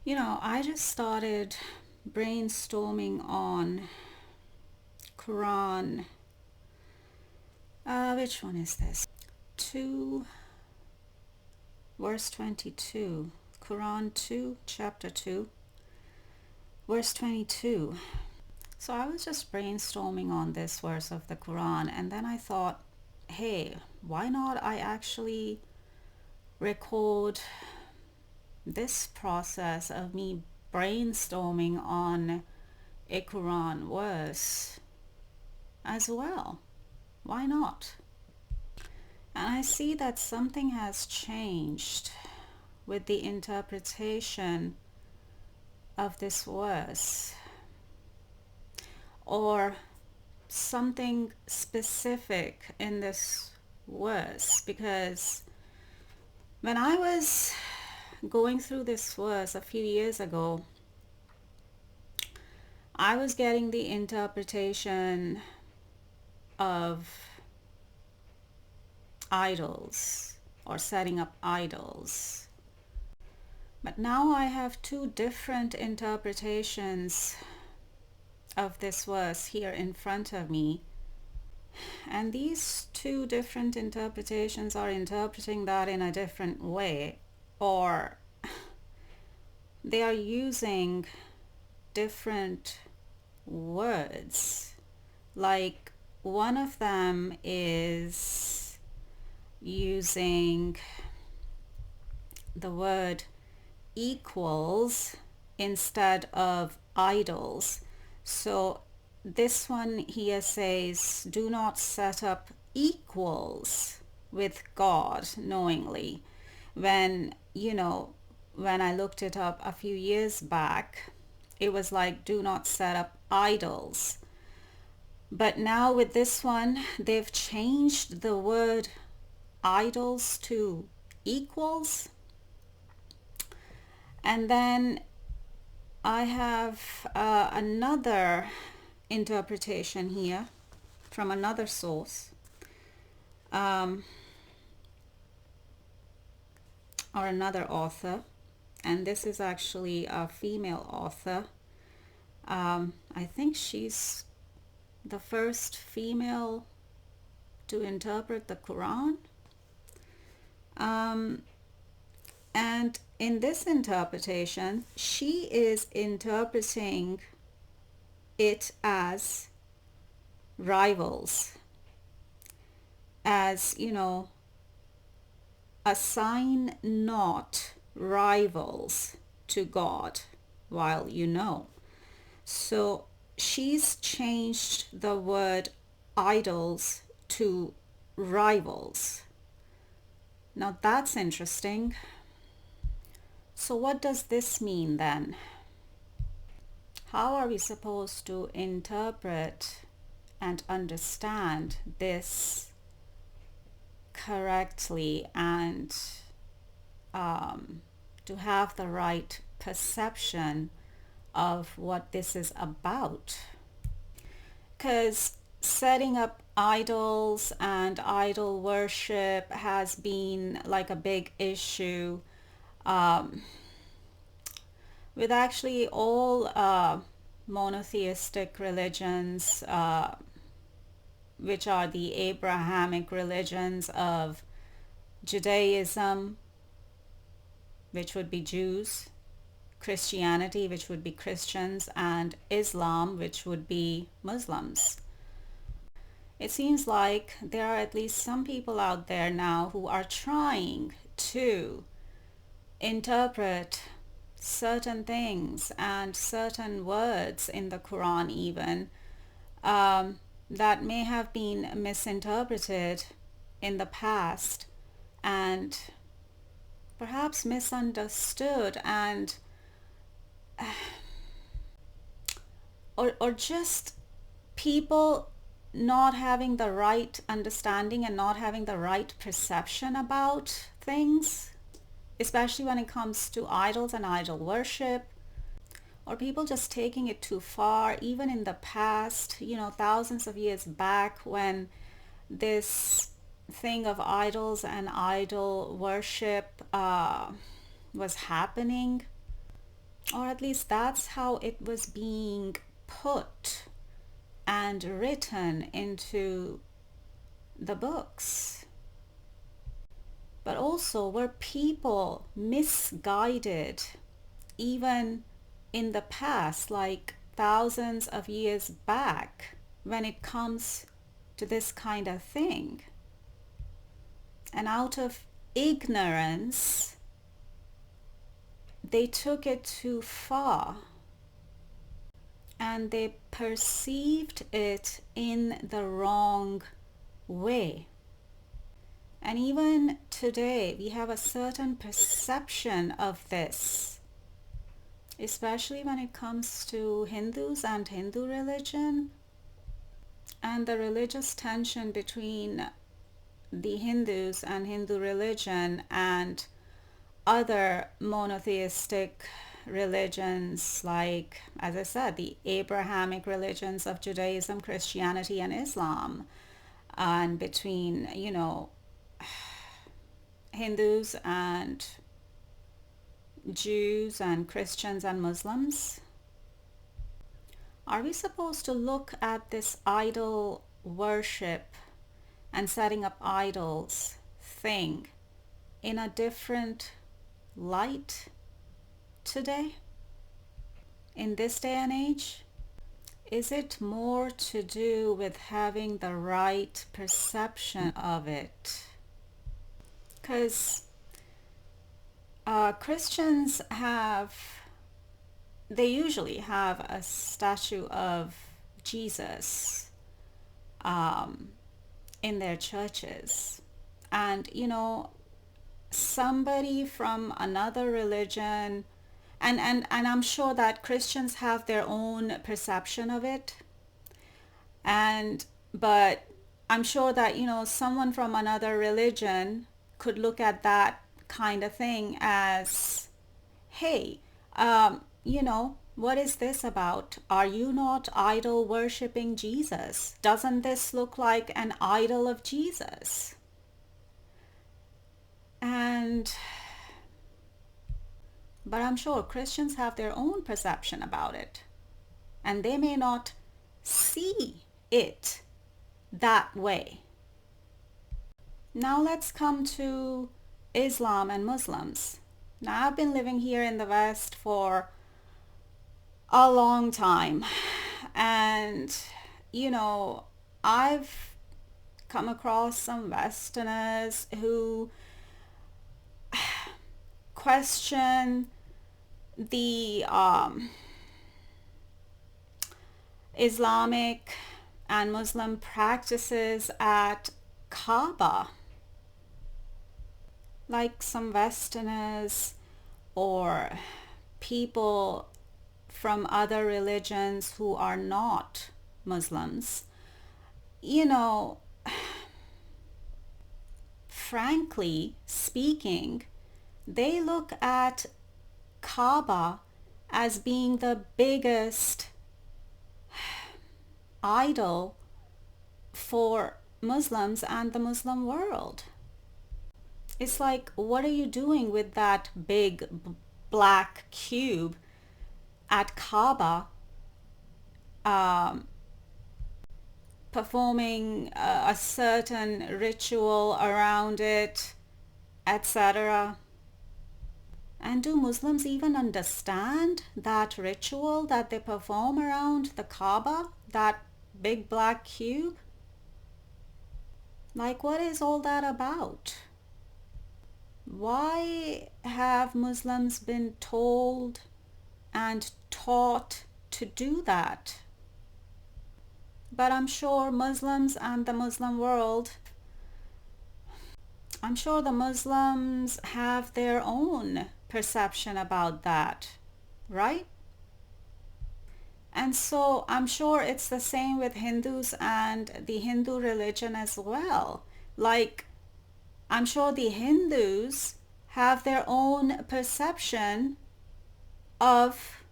I just started brainstorming on Quran. Which one is this? 2, verse 22. Quran 2, chapter 2, verse 22. So I was just brainstorming on this verse of the Quran, and then I thought, hey, why not I actually record this process of me brainstorming on a Quran verse as well? Why not? And I see that something has changed with the interpretation of this verse, or something specific in this verse, because when I was going through this verse a few years ago, I was getting the interpretation of idols or setting up idols. But now I have two different interpretations of this verse here in front of me. And these two different interpretations are interpreting that in a different way, or they are using different words. Like one of them is using the word equals instead of idols. So this one here says, do not set up equals with God knowingly. When I looked it up a few years back, it was like, do not set up idols. But now with this one, they've changed the word idols to equals. And then I have another interpretation here from another source, or another author, and this is actually a female author. I think she's the first female to interpret the Quran. And in this interpretation, she is interpreting it as rivals, as, assign not rivals to God while you know. So she's changed the word idols to rivals. Now that's interesting. So what does this mean then? How are we supposed to interpret and understand this correctly, and to have the right perception of what this is about? Because setting up idols and idol worship has been like a big issue with actually all monotheistic religions, which are the Abrahamic religions of Judaism, which would be Jews, Christianity, which would be Christians, and Islam, which would be Muslims. It seems like there are at least some people out there now who are trying to interpret certain things and certain words in the Quran even, that may have been misinterpreted in the past and perhaps misunderstood, and or just people not having the right understanding and not having the right perception about things, especially when it comes to idols and idol worship, or people just taking it too far. Even in the past, thousands of years back, when this thing of idols and idol worship was happening, or at least that's how it was being put and written into the books. But also, were people misguided even in the past, like thousands of years back, when it comes to this kind of thing? And out of ignorance, they took it too far and they perceived it in the wrong way. And even today, we have a certain perception of this, especially when it comes to Hindus and Hindu religion, and the religious tension between the Hindus and Hindu religion and other monotheistic religions, like, as I said, the Abrahamic religions of Judaism, Christianity, and Islam, and between, Hindus and Jews and Christians and Muslims. Are we supposed to look at this idol worship and setting up idols thing in a different light today, in this day and age? Is it more to do with having the right perception of it? Because Christians they usually have a statue of Jesus in their churches. And, somebody from another religion, and I'm sure that Christians have their own perception of it. But I'm sure that, someone from another religion could look at that kind of thing as, hey, what is this about? Are you not idol worshipping Jesus? Doesn't this look like an idol of Jesus? But I'm sure Christians have their own perception about it, and they may not see it that way. Now let's come to Islam and Muslims. Now, I've been living here in the West for a long time, and I've come across some Westerners who question the Islamic and Muslim practices at Kaaba. Like some Westerners or people from other religions who are not Muslims, frankly speaking, they look at Kaaba as being the biggest idol for Muslims and the Muslim world. It's like, what are you doing with that big black cube at Kaaba, performing a certain ritual around it, etc.? And do Muslims even understand that ritual that they perform around the Kaaba, that big black cube? Like, what is all that about? Why have Muslims been told and taught to do that? But I'm sure Muslims and the Muslim world, I'm sure the Muslims have their own perception about that, right? And so I'm sure it's the same with Hindus and the Hindu religion as well. Like, I'm sure the Hindus have their own perception of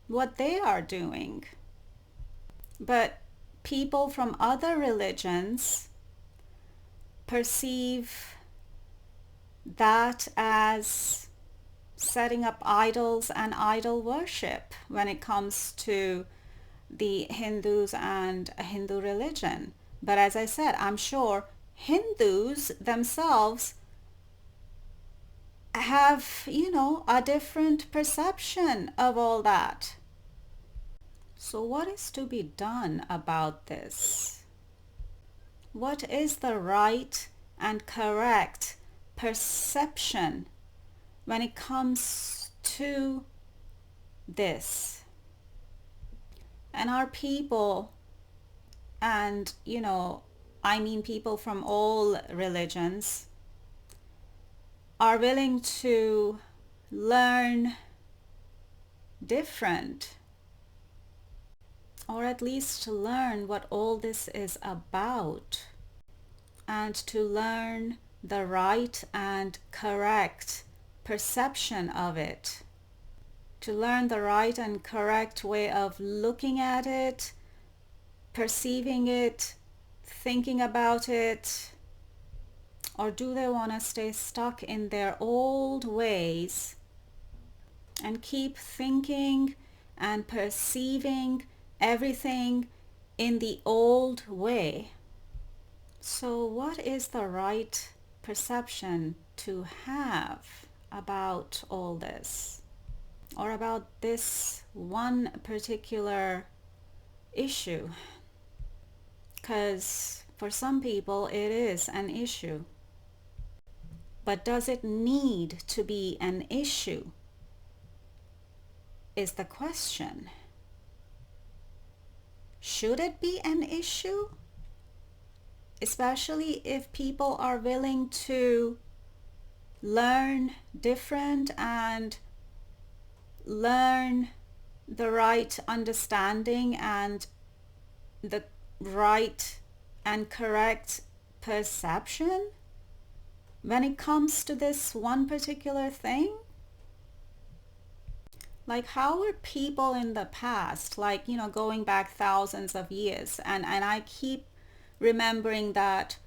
what they are doing. But people from other religions perceive that as setting up idols and idol worship when it comes to the Hindus and Hindu religion. But as I said, I'm sure Hindus themselves have, a different perception of all that. So what is to be done about this? What is the right and correct perception when it comes to this? And our people, and I mean people from all religions, are willing to learn different, or at least to learn what all this is about, and to learn the right and correct perception of it, to learn the right and correct way of looking at it, perceiving it, thinking about it? Or do they want to stay stuck in their old ways and keep thinking and perceiving everything in the old way? So what is the right perception to have about all this, or about this one particular issue? Because for some people it is an issue. But does it need to be an issue is the question. Should it be an issue? Especially if people are willing to learn different and learn the right understanding and the right and correct perception when it comes to this one particular thing? Like, how were people in the past, like, going back thousands of years, and I keep remembering that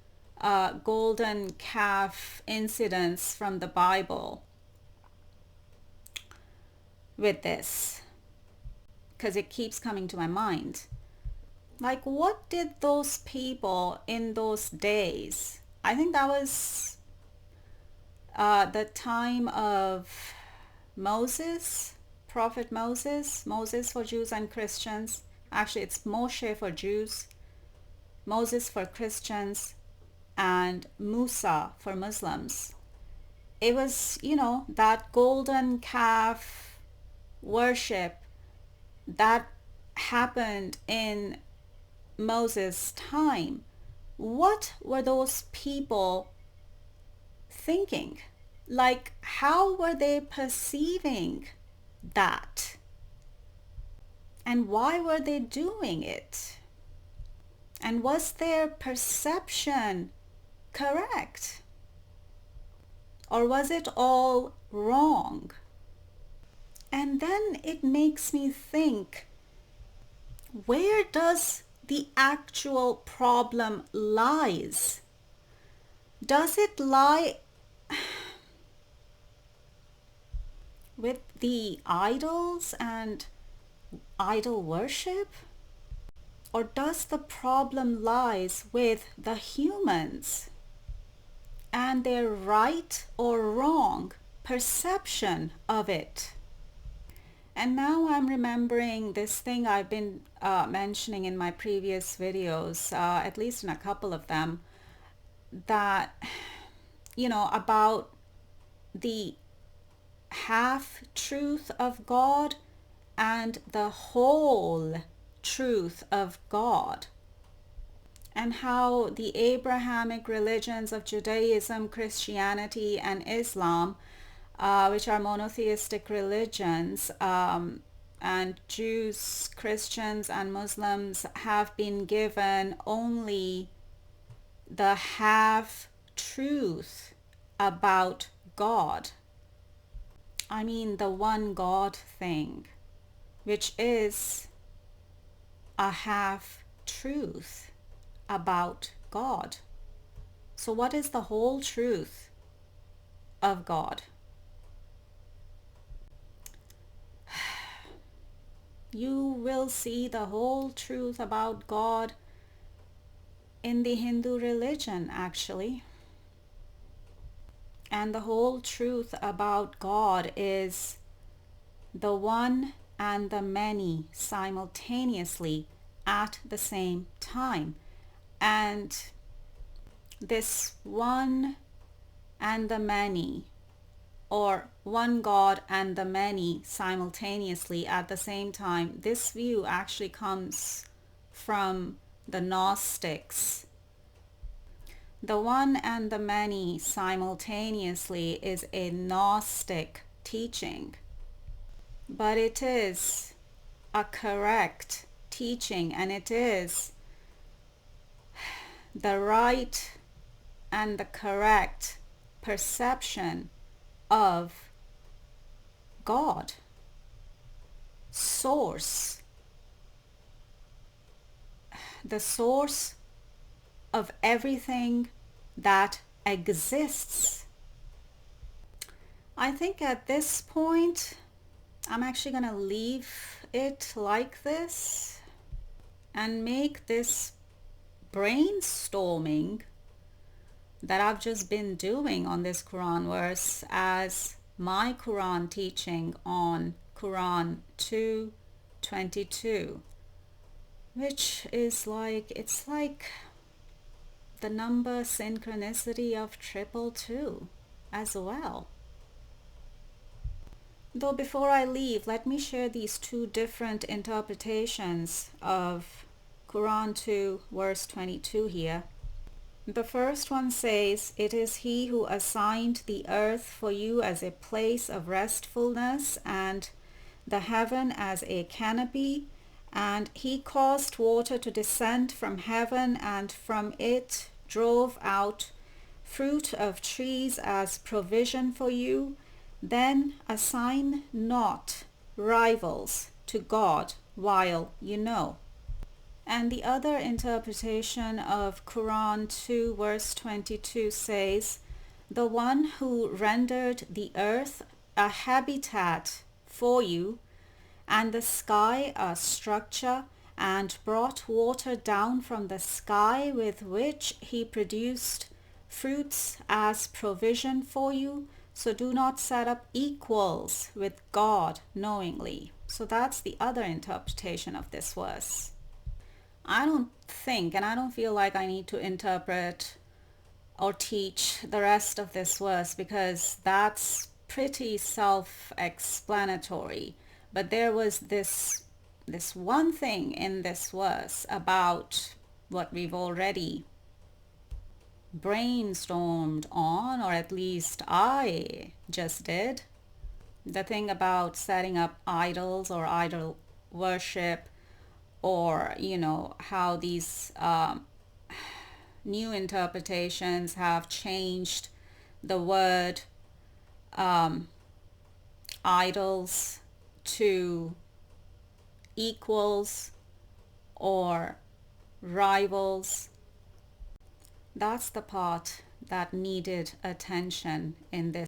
golden calf incidents from the Bible with this, because it keeps coming to my mind. Like, what did those people in those days, I think that was the time of Moses, Prophet Moses for Jews and Christians. Actually, it's Moshe for Jews, Moses for Christians, and Musa for Muslims. It was, that golden calf worship that happened in Moses' time. What were those people thinking? Like, how were they perceiving that? And why were they doing it? And was their perception correct? Or was it all wrong? And then it makes me think, where does the actual problem lies? Does it lie with the idols and idol worship? Or does the problem lies with the humans and their right or wrong perception of it? And now I'm remembering this thing I've been mentioning in my previous videos, at least in a couple of them, that, about the half-truth of God and the whole truth of God, and how the Abrahamic religions of Judaism, Christianity, and Islam, which are monotheistic religions, and Jews, Christians, and Muslims have been given only the half-truth about God. I mean, the one God thing, which is a half-truth about God. So what is the whole truth of God? You will see the whole truth about God in the Hindu religion, actually. And the whole truth about God is the one and the many simultaneously at the same time. And this one and the many, or one God and the many simultaneously at the same time, this view actually comes from the Gnostics. The one and the many simultaneously is a Gnostic teaching, but it is a correct teaching, and it is the right and the correct perception of God, source, the source of everything that exists. I think at this point, I'm actually going to leave it like this and make this brainstorming that I've just been doing on this Quran verse as my Quran teaching on Quran 2:22, which is it's like the number synchronicity of 222 as well. Though before I leave, let me share these two different interpretations of Quran 2 verse 22 here. The first one says, "It is he who assigned the earth for you as a place of restfulness and the heaven as a canopy, and he caused water to descend from heaven and from it drove out fruit of trees as provision for you. Then assign not rivals to God while you know." And the other interpretation of Quran 2 verse 22 says, "The one who rendered the earth a habitat for you and the sky a structure and brought water down from the sky with which he produced fruits as provision for you. So do not set up equals with God knowingly." So that's the other interpretation of this verse. I don't think, and I don't feel like I need to interpret or teach the rest of this verse because that's pretty self-explanatory. But there was this one thing in this verse about what we've already brainstormed on, or at least I just did. The thing about setting up idols or idol worship, or how these new interpretations have changed the word idols to equals or rivals. That's the part that needed attention in this